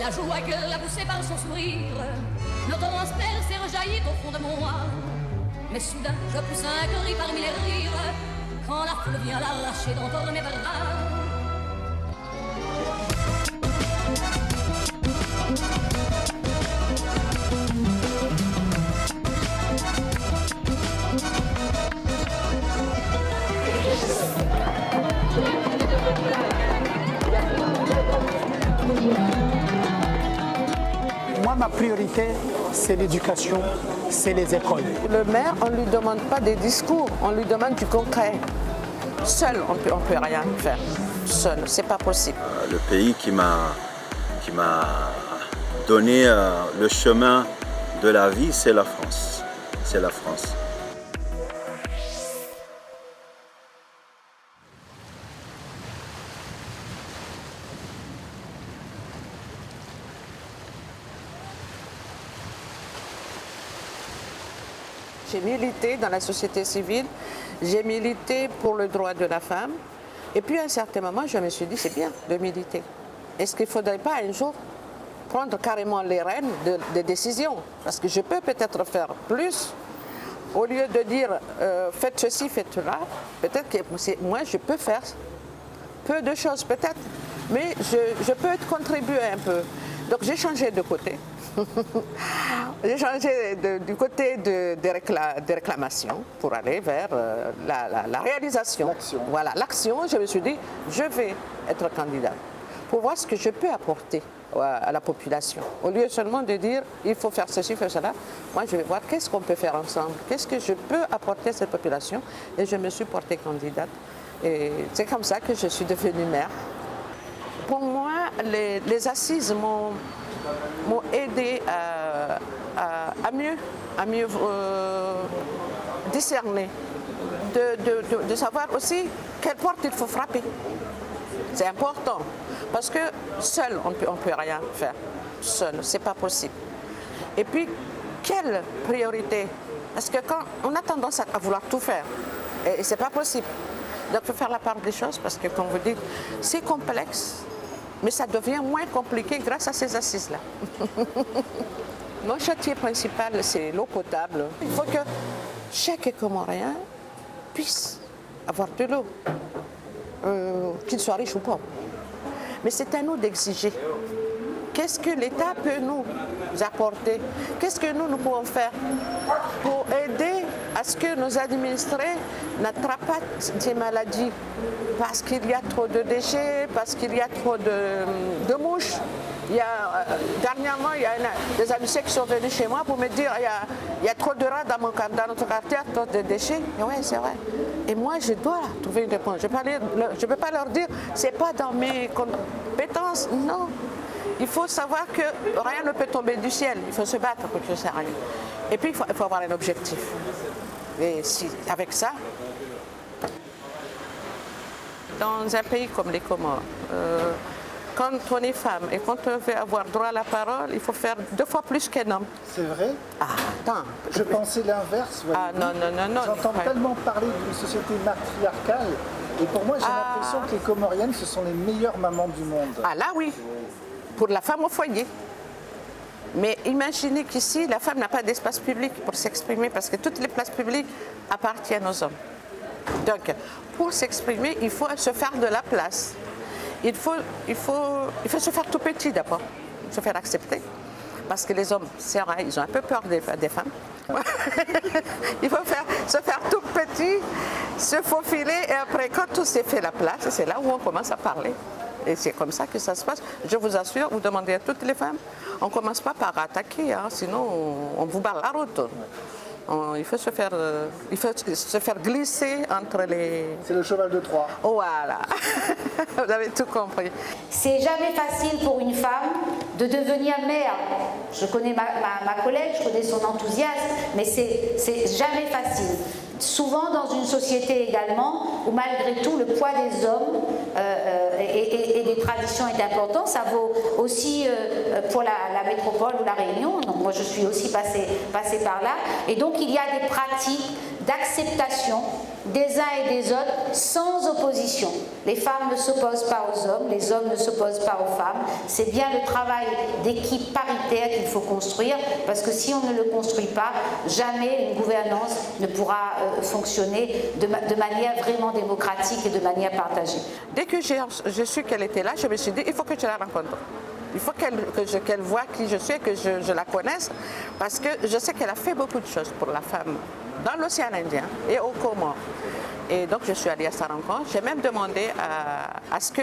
la joie que la poussée par son sourire me transperce et rejaillit au fond de moi. Mais soudain, je pousse un cri parmi les rires quand la foule vient l'arracher d'entre mes bras. Moi, ma priorité, c'est l'éducation, c'est les écoles. Le maire, on ne lui demande pas des discours, on lui demande du concret. Seul, on peut rien faire. Seul, c'est pas possible. Le pays qui m'a donné le chemin de la vie, c'est la France. C'est la France. J'ai milité dans la société civile, j'ai milité pour le droit de la femme. Et puis à un certain moment, je me suis dit, c'est bien de militer. Est-ce qu'il ne faudrait pas un jour prendre carrément les rênes de décision? Parce que je peux peut-être faire plus. Au lieu de dire, faites ceci, faites cela, peut-être que moi, je peux faire peu de choses, peut-être. Mais je peux contribuer un peu. Donc j'ai changé de côté. J'ai changé du côté des réclamations pour aller vers la réalisation. Voilà, l'action, je me suis dit, je vais être candidate pour voir ce que je peux apporter à la population. Au lieu seulement de dire, il faut faire ceci, faire cela, moi je vais voir qu'est-ce qu'on peut faire ensemble, qu'est-ce que je peux apporter à cette population, et je me suis portée candidate. Et c'est comme ça que je suis devenue maire. Pour moi, les assises m'ont aidé à mieux discerner, de savoir aussi quelle porte il faut frapper. C'est important, parce que seul, on peut rien faire. Seul, c'est pas possible. Et puis, quelle priorité? Parce que quand on a tendance à vouloir tout faire, et c'est pas possible. Donc, il faut faire la part des choses, parce que, comme vous dites, c'est complexe. Mais ça devient moins compliqué grâce à ces assises-là. Mon chantier principal, c'est l'eau potable. Il faut que chaque Comorien puisse avoir de l'eau, qu'il soit riche ou pauvre. Mais c'est à nous d'exiger. Qu'est-ce que l'État peut nous apporter? Qu'est-ce que nous pouvons faire pour aider à ce que nos administrés n'attrapent pas ces maladies? Parce qu'il y a trop de déchets, parce qu'il y a trop de mouches. Dernièrement, il y a des amis qui sont venus chez moi pour me dire il y a trop de rats dans notre quartier, trop de déchets. Oui, c'est vrai. Et moi, je dois trouver une réponse. Je ne peux pas leur dire c'est pas dans mes compétences. Non. Il faut savoir que rien ne peut tomber du ciel. Il faut se battre pour que ça arrive. Et puis, il faut avoir un objectif. Et avec ça, dans un pays comme les Comores, quand on est femme et quand on veut avoir droit à la parole, il faut faire 2 fois plus qu'un homme. C'est vrai? Ah, attends. Je pensais l'inverse. Ah, non. J'entends tellement parler d'une société matriarcale. Et pour moi, j'ai l'impression que les Comoriennes, ce sont les meilleures mamans du monde. Ah là, oui. Pour la femme au foyer. Mais imaginez qu'ici, la femme n'a pas d'espace public pour s'exprimer parce que toutes les places publiques appartiennent aux hommes. Donc, pour s'exprimer, il faut se faire de la place. Il faut se faire tout petit d'abord, se faire accepter. Parce que les hommes, c'est vrai, ils ont un peu peur des femmes. Il faut se faire tout petit, se faufiler, et après, quand tout s'est fait la place, c'est là où on commence à parler. Et c'est comme ça que ça se passe. Je vous assure, vous demandez à toutes les femmes, on ne commence pas par attaquer, hein, sinon on vous barre la route. Il faut se faire glisser entre les... C'est le cheval de Troie. Voilà, vous avez tout compris. C'est jamais facile pour une femme de devenir mère. Je connais ma collègue, je connais son enthousiasme, mais c'est jamais facile. Souvent dans une société également, où malgré tout le poids des hommes et des traditions est important, ça vaut aussi pour la métropole ou la Réunion, donc moi je suis aussi passée par là, et donc il y a des pratiques d'acceptation des uns et des autres sans opposition. Les femmes ne s'opposent pas aux hommes, les hommes ne s'opposent pas aux femmes. C'est bien le travail d'équipe paritaire qu'il faut construire, parce que si on ne le construit pas, jamais une gouvernance ne pourra fonctionner de manière vraiment démocratique et de manière partagée. Dès que j'ai su qu'elle était là, je me suis dit, il faut que je la rencontre. Il faut qu'elle voie qui je suis et que je la connaisse, parce que je sais qu'elle a fait beaucoup de choses pour la femme dans l'océan Indien et aux Comores. Et donc je suis allée à sa rencontre. J'ai même demandé à ce que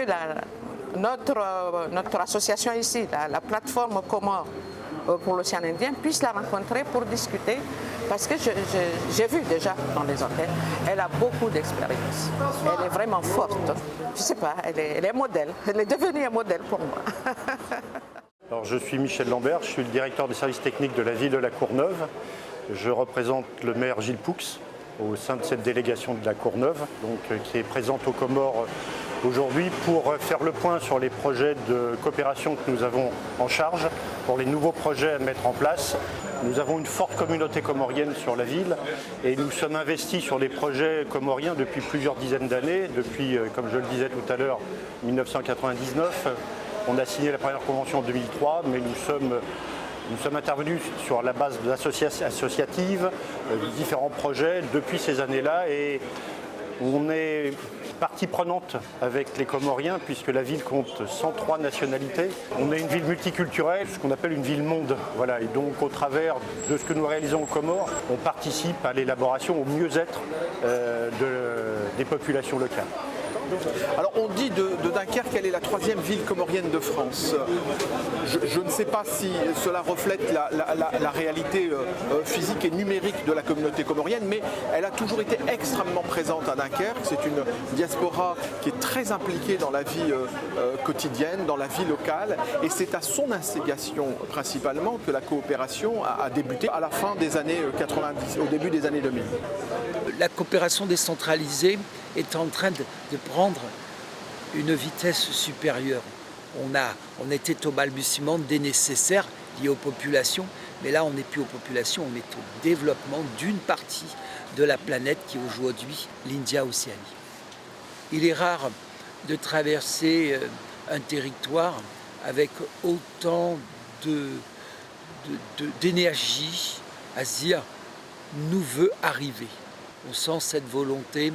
notre association ici, la plateforme Comores pour l'océan Indien, puisse la rencontrer pour discuter, parce que j'ai vu déjà dans les hôtels, elle a beaucoup d'expérience. Elle est vraiment forte. Je ne sais pas, elle est modèle. Elle est devenue un modèle pour moi. Alors, je suis Michel Lambert, je suis le directeur des services techniques de la ville de La Courneuve. Je représente le maire Gilles Poux au sein de cette délégation de La Courneuve, donc, qui est présente aux Comores aujourd'hui pour faire le point sur les projets de coopération que nous avons en charge, pour les nouveaux projets à mettre en place. Nous avons une forte communauté comorienne sur la ville et nous sommes investis sur des projets comoriens depuis plusieurs dizaines d'années, depuis, comme je le disais tout à l'heure, 1999. On a signé la première convention en 2003, mais nous sommes intervenus sur la base associative, différents projets depuis ces années-là, et on est partie prenante avec les Comoriens puisque la ville compte 103 nationalités. On est une ville multiculturelle, ce qu'on appelle une ville-monde. Voilà. Et donc au travers de ce que nous réalisons aux Comores, on participe à l'élaboration, au mieux-être des populations locales. Alors on dit de Dunkerque qu'elle est la 3e ville comorienne de France. Je ne sais pas si cela reflète la réalité physique et numérique de la communauté comorienne, mais elle a toujours été extrêmement présente à Dunkerque. C'est une diaspora qui est très impliquée dans la vie quotidienne, dans la vie locale, et c'est à son instigation principalement que la coopération a débuté à la fin des années 90, au début des années 2000. La coopération décentralisée est en train de prendre une vitesse supérieure. On était au balbutiement des nécessaires liés aux populations, mais là on n'est plus aux populations, on est au développement d'une partie de la planète qui est aujourd'hui l'India-Océanie. Il est rare de traverser un territoire avec autant d'énergie à se dire « nous veut arriver ». On sent cette volonté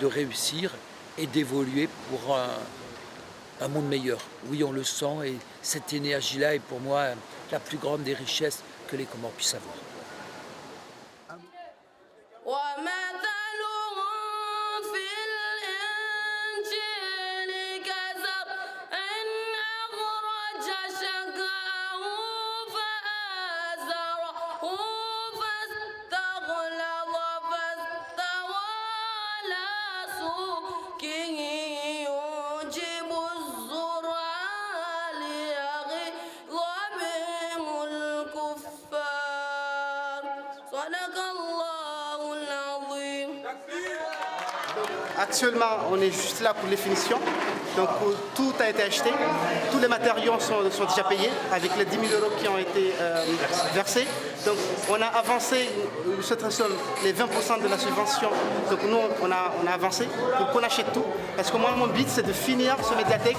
de réussir et d'évoluer pour un monde meilleur. Oui, on le sent et cette énergie-là est pour moi la plus grande des richesses que les Comores puissent avoir. Actuellement, on est juste là pour les finitions. Donc tout a été acheté, tous les matériaux sont déjà payés avec les 10 000 € qui ont été versés. Donc on a avancé cette somme, les 20% de la subvention. Donc nous, on a avancé pour qu'on achète tout. Parce que moi, mon but, c'est de finir ce médiathèque,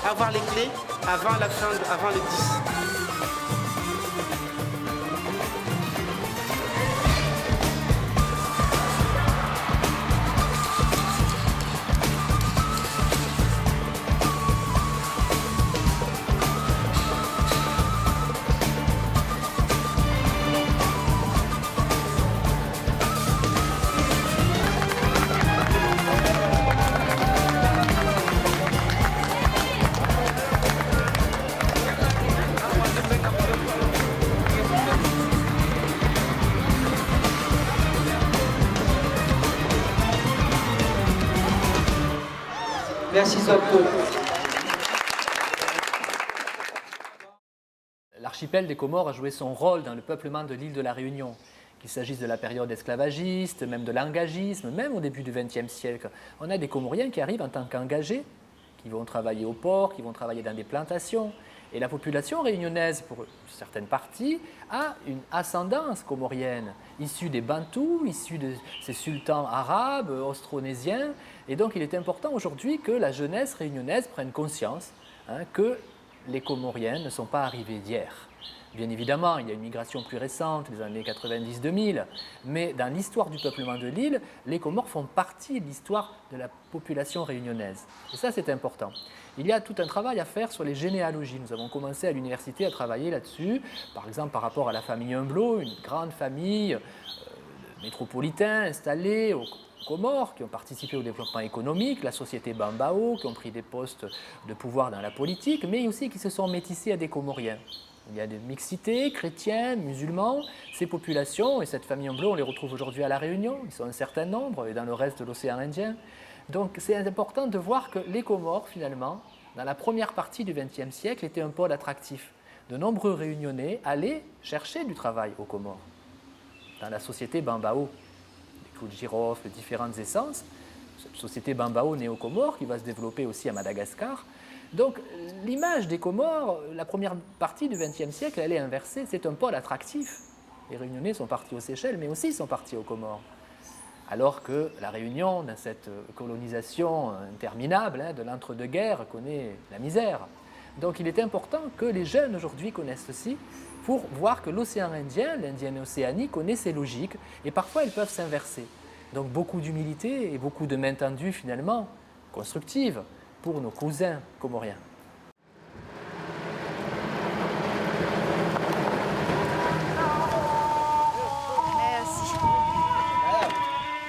avoir les clés avant le 10. Merci Sopko. L'archipel des Comores a joué son rôle dans le peuplement de l'île de la Réunion, qu'il s'agisse de la période esclavagiste, même de l'engagisme, même au début du XXe siècle. On a des Comoriens qui arrivent en tant qu'engagés, qui vont travailler au port, qui vont travailler dans des plantations. Et la population réunionnaise, pour certaines parties, a une ascendance comorienne, issue des Bantous, issue de ces sultans arabes, austronésiens. Et donc il est important aujourd'hui que la jeunesse réunionnaise prenne conscience que les Comoriens ne sont pas arrivés d'hier. Bien évidemment, il y a une migration plus récente, les années 90-2000, mais dans l'histoire du peuplement de l'île, les Comores font partie de l'histoire de la population réunionnaise. Et ça, c'est important. Il y a tout un travail à faire sur les généalogies. Nous avons commencé à l'université à travailler là-dessus, par exemple par rapport à la famille Humblot, une grande famille de métropolitains installés aux Comores, qui ont participé au développement économique, la société Bambao, qui ont pris des postes de pouvoir dans la politique, mais aussi qui se sont métissés à des Comoriens. Il y a des mixités, chrétiens, musulmans. Ces populations et cette famille Humblot, on les retrouve aujourd'hui à La Réunion. Ils sont un certain nombre et dans le reste de l'océan Indien. Donc c'est important de voir que les Comores, finalement, dans la première partie du XXe siècle, étaient un pôle attractif. De nombreux Réunionnais allaient chercher du travail aux Comores, dans la société Bambao. Les clous de girofle, différentes essences. Cette société Bambao née aux Comores, qui va se développer aussi à Madagascar. Donc l'image des Comores, la première partie du XXe siècle, elle est inversée. C'est un pôle attractif. Les Réunionnais sont partis aux Seychelles, mais aussi sont partis aux Comores. Alors que la Réunion, dans cette colonisation interminable de l'entre-deux-guerres, connaît la misère. Donc il est important que les jeunes aujourd'hui connaissent ceci pour voir que l'océan Indien, l'Indienne Océanie, connaît ses logiques et parfois elles peuvent s'inverser. Donc beaucoup d'humilité et beaucoup de main tendue finalement, constructive, pour nos cousins comoriens. Merci.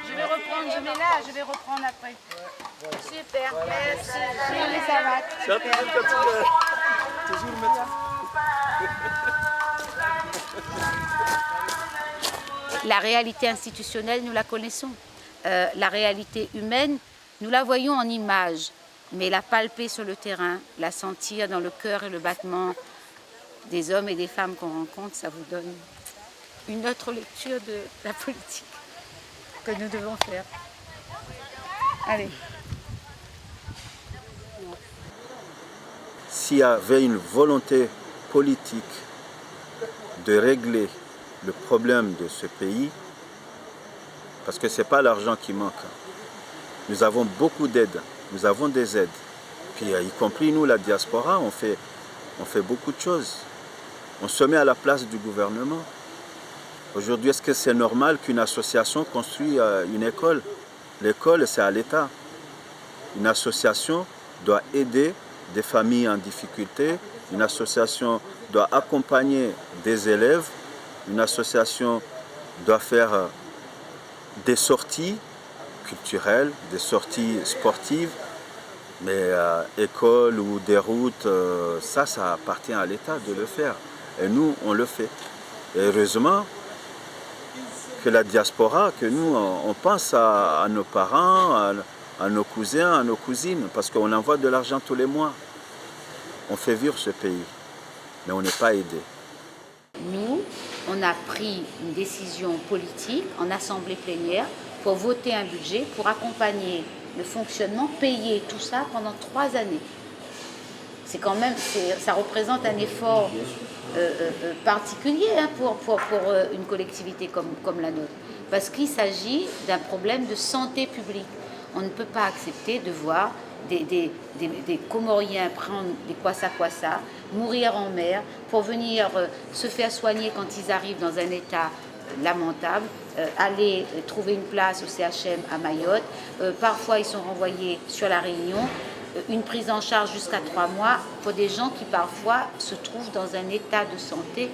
Je vais reprendre, je mets là, je vais reprendre après. Super, merci. Oui, ça va. Toujours mettre. La réalité institutionnelle, nous la connaissons. La réalité humaine, nous la voyons en images. Mais la palper sur le terrain, la sentir dans le cœur et le battement des hommes et des femmes qu'on rencontre, ça vous donne une autre lecture de la politique que nous devons faire. Allez. S'il y avait une volonté politique de régler le problème de ce pays, parce que ce n'est pas l'argent qui manque. Nous avons beaucoup d'aides. Nous avons des aides, puis y compris nous, la diaspora, on fait beaucoup de choses. On se met à la place du gouvernement. Aujourd'hui, est-ce que c'est normal qu'une association construise une école? L'école, c'est à l'État. Une association doit aider des familles en difficulté, une association doit accompagner des élèves, une association doit faire des sorties culturelles, des sorties sportives, mais école ou des routes, ça appartient à l'État de le faire. Et nous, on le fait. Et heureusement que la diaspora, que nous, on pense à nos parents, à nos cousins, à nos cousines, parce qu'on envoie de l'argent tous les mois. On fait vivre ce pays, mais on n'est pas aidé. Nous, on a pris une décision politique en assemblée plénière pour voter un budget, pour accompagner le fonctionnement, payer tout ça pendant 3 années. C'est quand même, ça représente un effort particulier pour une collectivité comme la nôtre. Parce qu'il s'agit d'un problème de santé publique. On ne peut pas accepter de voir des Comoriens prendre des kwassa, mourir en mer, pour venir se faire soigner quand ils arrivent dans un état lamentable, aller trouver une place au CHM à Mayotte. Parfois, ils sont renvoyés sur la Réunion. Une prise en charge jusqu'à 3 mois pour des gens qui parfois se trouvent dans un état de santé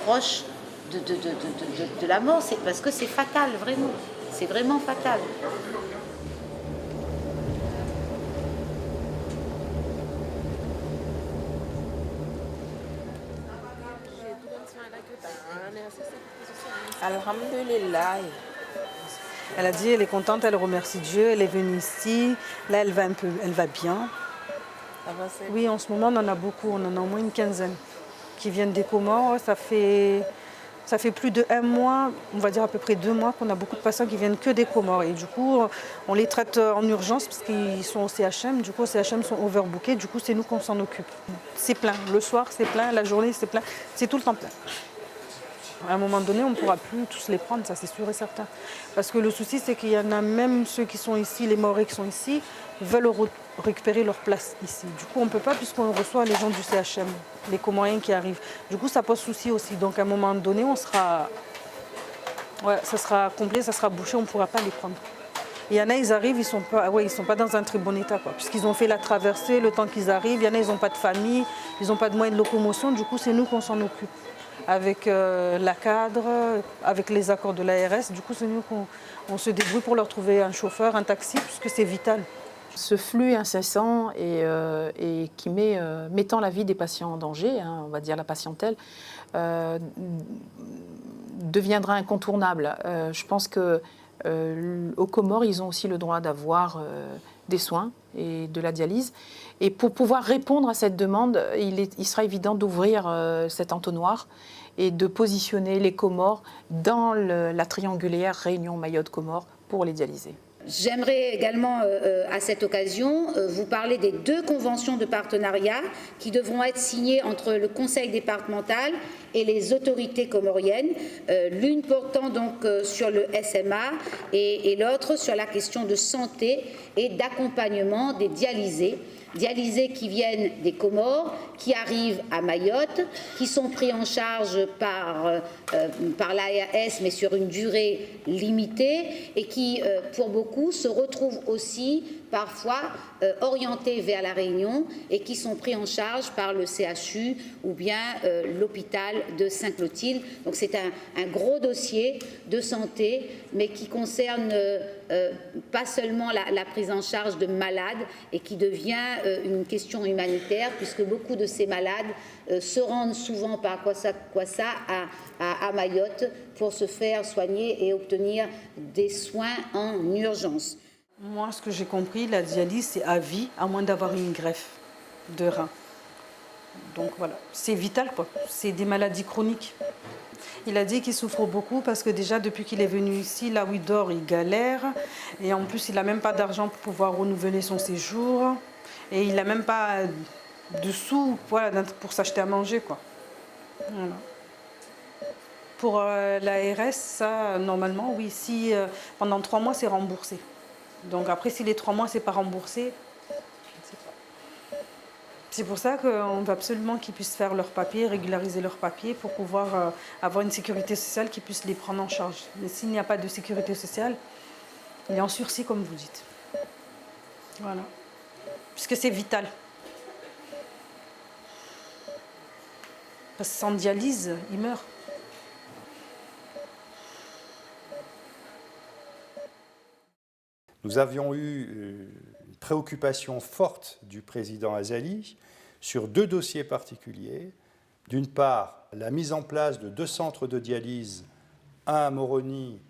proche de la mort. C'est parce que c'est fatal, vraiment. C'est vraiment fatal. Alhamdulillah. Elle a dit elle est contente, elle remercie Dieu, elle est venue ici. Là, elle va bien. Oui, en ce moment, on en a beaucoup. On en a au moins une quinzaine qui viennent des Comores. Ça fait Ça fait plus de 1 mois, on va dire à peu près 2 mois, qu'on a beaucoup de patients qui viennent que des Comores. Et du coup, on les traite en urgence parce qu'ils sont au CHM. Du coup, au CHM sont overbookés. Du coup, c'est nous qu'on s'en occupe. C'est plein. Le soir, c'est plein. La journée, c'est plein. C'est tout le temps plein. À un moment donné, on ne pourra plus tous les prendre, ça c'est sûr et certain. Parce que le souci, c'est qu'il y en a même ceux qui sont ici, les Maoris qui sont ici, veulent récupérer leur place ici. Du coup, on ne peut pas puisqu'on reçoit les gens du CHM, les Comoriens qui arrivent. Du coup, ça pose souci aussi. Donc à un moment donné, ça sera complet, ça sera bouché, on ne pourra pas les prendre. Il y en a, ils arrivent, ils ne sont pas dans un très bon état, puisqu'ils ont fait la traversée, le temps qu'ils arrivent. Il y en a, ils n'ont pas de famille, ils n'ont pas de moyens de locomotion. Du coup, c'est nous qu'on s'en occupe. Avec la cadre, avec les accords de l'ARS. Du coup, c'est nous qu'on se débrouille pour leur trouver un chauffeur, un taxi, puisque c'est vital. Ce flux incessant et qui mettant la vie des patients en danger, on va dire la patientèle, deviendra incontournable. Je pense qu'aux Comores, ils ont aussi le droit d'avoir des soins et de la dialyse. Et pour pouvoir répondre à cette demande, il sera évident d'ouvrir cet entonnoir et de positionner les Comores dans la triangulaire Réunion Mayotte-Comores pour les dialyser. J'aimerais également, à cette occasion, vous parler des 2 conventions de partenariat qui devront être signées entre le Conseil départemental et les autorités comoriennes, l'une portant donc sur le SMA et l'autre sur la question de santé et d'accompagnement des dialysés qui viennent des Comores, qui arrivent à Mayotte, qui sont pris en charge par l'ARS, mais sur une durée limitée, et qui, pour beaucoup, se retrouvent aussi parfois orientés vers la Réunion et qui sont pris en charge par le CHU ou bien l'hôpital de Sainte-Clotilde. Donc c'est un gros dossier de santé, mais qui concerne pas seulement la prise en charge de malades et qui devient une question humanitaire, puisque beaucoup de ces malades se rendent souvent par Kwassa à Mayotte pour se faire soigner et obtenir des soins en urgence. Moi, ce que j'ai compris, la dialyse, c'est à vie, à moins d'avoir une greffe de rein. Donc voilà, c'est vital, quoi. C'est des maladies chroniques. Il a dit qu'il souffre beaucoup parce que déjà, depuis qu'il est venu ici, là où il dort, il galère. Et en plus, il n'a même pas d'argent pour pouvoir renouveler son séjour. Et il n'a même pas de sous pour s'acheter à manger, quoi. Voilà. Pour l'ARS, ça, normalement, oui, si pendant 3 mois, c'est remboursé. Donc après, si les 3 mois, c'est pas remboursé, je ne sais pas. C'est pour ça qu'on veut absolument qu'ils puissent faire leurs papiers, régulariser leurs papiers pour pouvoir avoir une sécurité sociale qui puisse les prendre en charge. Mais s'il n'y a pas de sécurité sociale, il est en sursis, comme vous dites. Voilà. Puisque c'est vital. Parce que sans dialyse, il meurt. Nous avions eu une préoccupation forte du président Azali sur 2 dossiers particuliers. D'une part, la mise en place de 2 centres de dialyse, un à Moroni,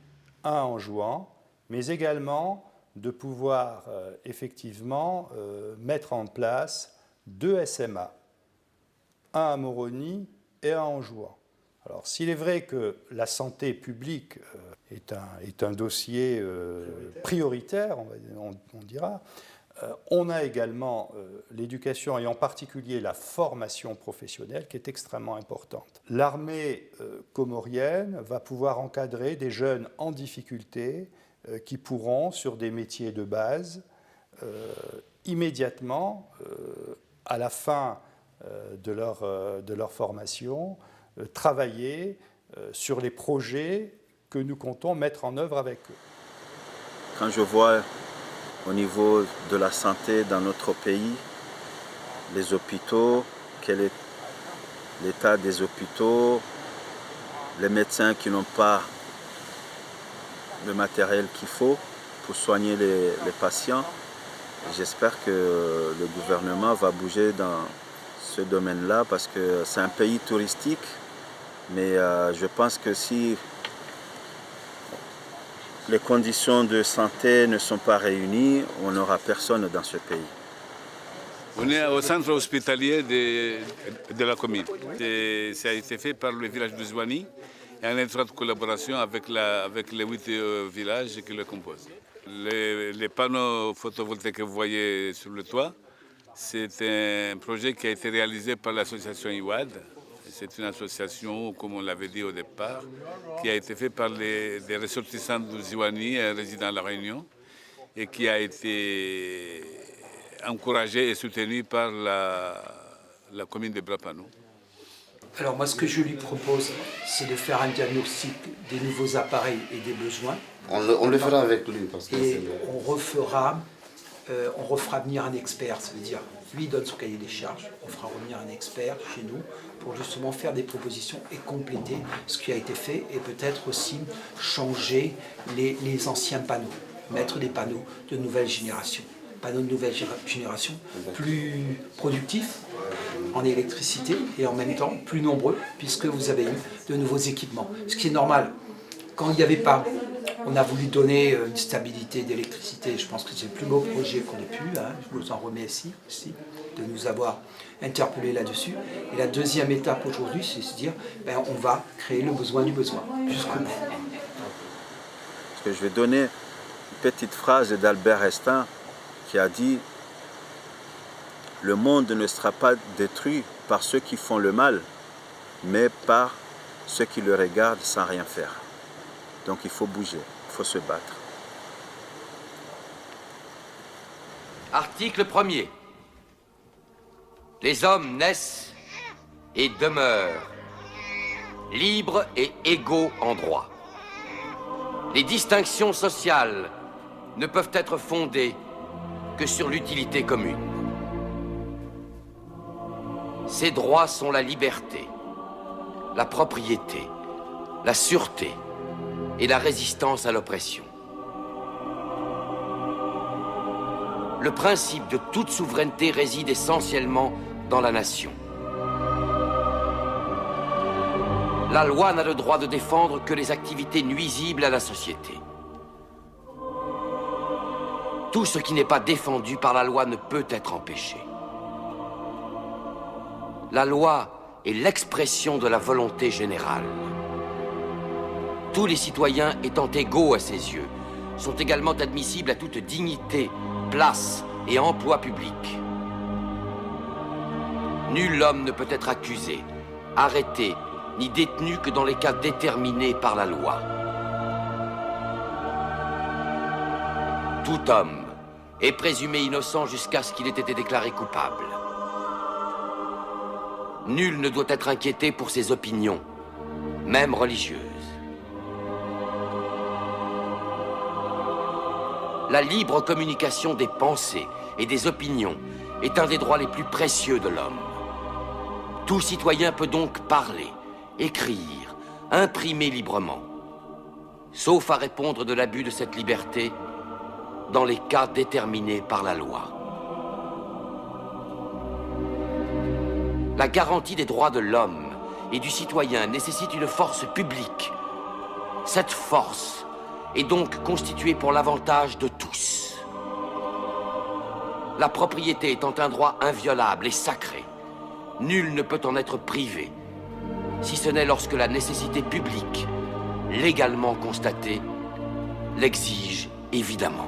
un à Anjouan, mais également de pouvoir effectivement mettre en place 2 SMA, un à Moroni et un à Anjouan. Alors, s'il est vrai que la santé publique est un dossier prioritaire, on dira, on a également l'éducation et en particulier la formation professionnelle qui est extrêmement importante. L'armée comorienne va pouvoir encadrer des jeunes en difficulté qui pourront, sur des métiers de base, immédiatement, à la fin de leur formation, travailler sur les projets que nous comptons mettre en œuvre avec eux. Quand je vois au niveau de la santé dans notre pays, les hôpitaux, quel est l'état des hôpitaux, les médecins qui n'ont pas le matériel qu'il faut pour soigner les patients, j'espère que le gouvernement va bouger dans ce domaine-là parce que c'est un pays touristique, mais je pense que si les conditions de santé ne sont pas réunies, on n'aura personne dans ce pays. On est au centre hospitalier de la commune. Ça a été fait par le village de Zouani et en étroite collaboration avec les 8 villages qui le composent. Les panneaux photovoltaïques que vous voyez sur le toit, c'est un projet qui a été réalisé par l'association IWAD. C'est une association, comme on l'avait dit au départ, qui a été faite par des ressortissants du Ziwani, résidant à La Réunion, et qui a été encouragé et soutenu par la commune de Brapano. Alors moi, ce que je lui propose, c'est de faire un diagnostic des nouveaux appareils et des besoins. On le fera avec lui. Parce que on refera venir un expert, ça veut dire, lui donne son cahier des charges, on fera revenir un expert chez nous pour justement faire des propositions et compléter ce qui a été fait et peut-être aussi changer les anciens panneaux, mettre des panneaux de nouvelle génération. Panneaux de nouvelle génération plus productifs en électricité et en même temps plus nombreux puisque vous avez eu de nouveaux équipements. Ce qui est normal. Quand il n'y avait pas, on a voulu donner une stabilité d'électricité. Je pense que c'est le plus beau projet qu'on ait pu. Je vous en remercie aussi de nous avoir interpellés là-dessus. Et la deuxième étape aujourd'hui, c'est de se dire on va créer le besoin du besoin jusqu'au bout. Parce que je vais donner une petite phrase d'Albert Einstein qui a dit « Le monde ne sera pas détruit par ceux qui font le mal, mais par ceux qui le regardent sans rien faire. » Donc il faut bouger, il faut se battre. Article 1er. Les hommes naissent et demeurent libres et égaux en droit. Les distinctions sociales ne peuvent être fondées que sur l'utilité commune. Ces droits sont la liberté, la propriété, la sûreté et la résistance à l'oppression. Le principe de toute souveraineté réside essentiellement dans la nation. La loi n'a le droit de défendre que les activités nuisibles à la société. Tout ce qui n'est pas défendu par la loi ne peut être empêché. La loi est l'expression de la volonté générale. Tous les citoyens étant égaux à ses yeux, sont également admissibles à toute dignité, place et emploi public. Nul homme ne peut être accusé, arrêté, ni détenu que dans les cas déterminés par la loi. Tout homme est présumé innocent jusqu'à ce qu'il ait été déclaré coupable. Nul ne doit être inquiété pour ses opinions, même religieuses. La libre communication des pensées et des opinions est un des droits les plus précieux de l'homme. Tout citoyen peut donc parler, écrire, imprimer librement, sauf à répondre de l'abus de cette liberté dans les cas déterminés par la loi. La garantie des droits de l'homme et du citoyen nécessite une force publique. Cette force est donc constituée pour l'avantage de tous. La propriété étant un droit inviolable et sacré, nul ne peut en être privé, si ce n'est lorsque la nécessité publique, légalement constatée, l'exige évidemment.